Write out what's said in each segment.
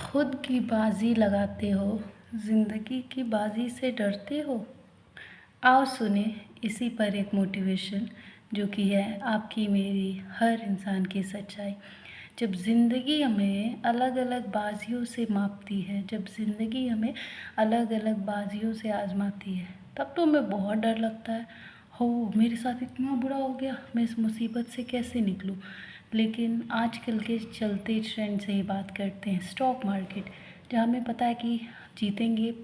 खुद की बाजी लगाते हो, ज़िंदगी की बाजी से डरते हो। आओ सुने इसी पर एक मोटिवेशन, जो कि है आपकी मेरी हर इंसान की सच्चाई। जब ज़िंदगी हमें अलग अलग बाजियों से मापती है, जब ज़िंदगी हमें अलग अलग बाजियों से आजमाती है, तब तो हमें बहुत डर लगता है। हो, मेरे साथ इतना बुरा हो गया, मैं इस मुसीबत से कैसे निकलूं। लेकिन आजकल के चलते ट्रेंड से ही बात करते हैं। स्टॉक मार्केट, जहाँ हमें पता है कि जीतेंगे,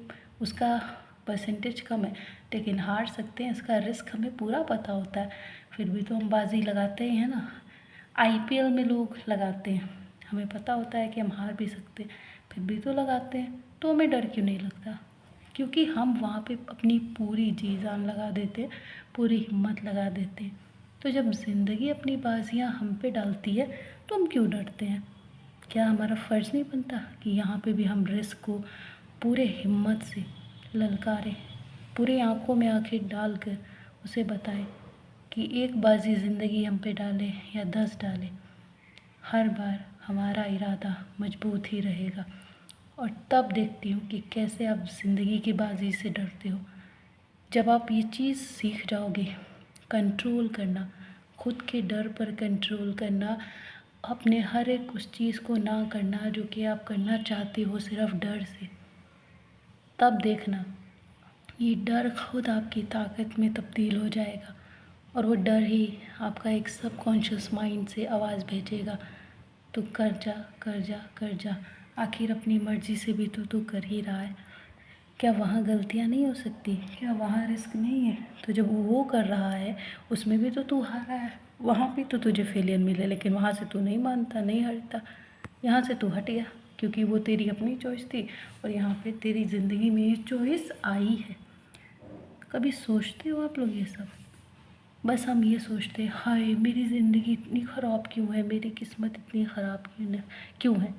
उसका परसेंटेज कम है, लेकिन हार सकते हैं, इसका रिस्क हमें पूरा पता होता है, फिर भी तो हम बाजी लगाते ही हैं ना। आईपीएल में लोग लगाते हैं, हमें पता होता है कि हम हार भी सकते हैं, फिर भी तो लगाते हैं। तो हमें डर क्यों नहीं लगता? क्योंकि हम वहाँ पे अपनी पूरी जी जान लगा देते हैं, पूरी हिम्मत लगा देते हैं। तो जब ज़िंदगी अपनी बाजियाँ हम पे डालती है, तो हम क्यों डरते हैं? क्या हमारा फ़र्ज़ नहीं बनता कि यहाँ पे भी हम रिस्क को पूरे हिम्मत से ललकारें, पूरी आँखों में आँखें डालकर उसे बताएं कि एक बाजी ज़िंदगी हम पे डाले या 10 डाले, हर बार हमारा इरादा मजबूत ही रहेगा। और तब देखती हूँ कि कैसे आप ज़िंदगी की बाजी से डरते हो। जब आप ये चीज़ सीख जाओगे, कंट्रोल करना, खुद के डर पर कंट्रोल करना, अपने हर एक उस चीज़ को ना करना जो कि आप करना चाहते हो सिर्फ डर से, तब देखना ये डर खुद आपकी ताकत में तब्दील हो जाएगा। और वो डर ही आपका एक सबकॉन्शियस माइंड से आवाज़ भेजेगा, तू कर जा कर जा कर जा, आखिर अपनी मर्ज़ी से भी तो तू कर ही रहा है। क्या वहाँ गलतियाँ नहीं हो सकती? क्या वहाँ रिस्क नहीं है? तो जब वो कर रहा है, उसमें भी तो तू हारा है, वहाँ भी तो तुझे फेलियर मिले, लेकिन वहाँ से तू नहीं मानता, नहीं हटता, यहाँ से तू हट गया, क्योंकि वो तेरी अपनी चॉइस थी और यहाँ पे तेरी ज़िंदगी में ये चॉइस आई है। कभी सोचते हो आप लोग ये सब? बस हम ये सोचते हैं, हाय मेरी ज़िंदगी इतनी ख़राब क्यों है, मेरी किस्मत इतनी ख़राब क्यों है।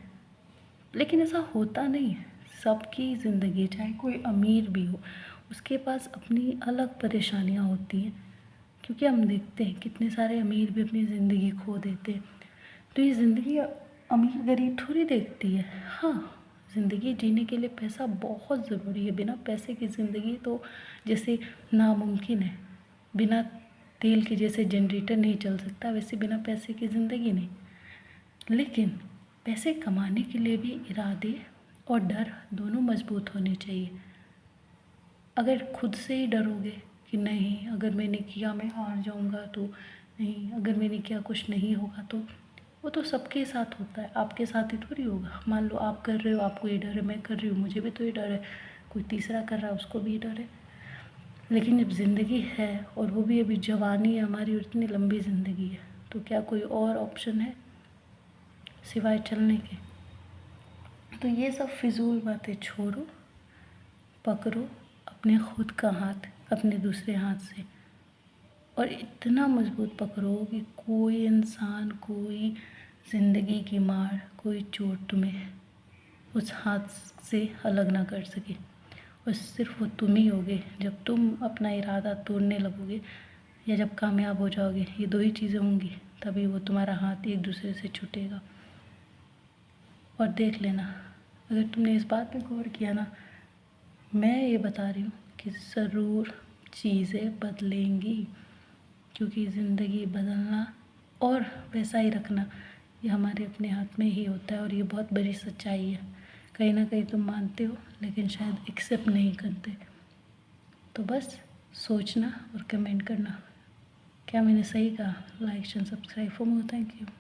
लेकिन ऐसा होता नहीं है। सबकी ज़िंदगी, चाहे कोई अमीर भी हो, उसके पास अपनी अलग परेशानियां होती हैं। क्योंकि हम देखते हैं कितने सारे अमीर भी अपनी ज़िंदगी खो देते हैं। तो ये ज़िंदगी अमीर गरीब थोड़ी देखती है। हाँ, ज़िंदगी जीने के लिए पैसा बहुत ज़रूरी है। बिना पैसे की ज़िंदगी तो जैसे नामुमकिन है। बिना तेल के जैसे जनरेटर नहीं चल सकता, वैसे बिना पैसे की ज़िंदगी नहीं। लेकिन पैसे कमाने के लिए भी इरादे और डर दोनों मजबूत होने चाहिए। अगर खुद से ही डरोगे कि नहीं, अगर मैंने किया मैं हार जाऊंगा, तो नहीं, अगर मैंने किया कुछ नहीं होगा, तो वो तो सबके साथ होता है, आपके साथ ही थोड़ी होगा। मान लो आप कर रहे हो, आपको ये डर है, मैं कर रही हूँ, मुझे भी तो ये डर है, कोई तीसरा कर रहा है, उसको भी ये डर है। लेकिन जब ज़िंदगी है, और वो भी अभी जवानी है हमारी और इतनी लंबी ज़िंदगी है, तो क्या कोई और ऑप्शन है सिवाय चलने के? तो ये सब फिजूल बातें छोड़ो, पकड़ो अपने खुद का हाथ अपने दूसरे हाथ से, और इतना मजबूत पकड़ो कि कोई इंसान, कोई ज़िंदगी की मार, कोई चोट तुम्हें उस हाथ से अलग ना कर सके। और सिर्फ वो तुम ही होगे। जब तुम अपना इरादा तोड़ने लगोगे या जब कामयाब हो जाओगे, ये दो ही चीज़ें होंगी, तभी वो तुम्हारा हाथ एक दूसरे से छूटेगा। और देख लेना, अगर तुमने इस बात पे गौर किया ना, मैं ये बता रही हूँ कि ज़रूर चीज़ें बदलेंगी। क्योंकि ज़िंदगी बदलना और वैसा ही रखना, ये हमारे अपने हाथ में ही होता है। और ये बहुत बड़ी सच्चाई है। कहीं ना कहीं तुम मानते हो, लेकिन शायद एक्सेप्ट नहीं करते। तो बस सोचना और कमेंट करना, क्या मैंने सही कहा? Like and subscribe for more. Thank you.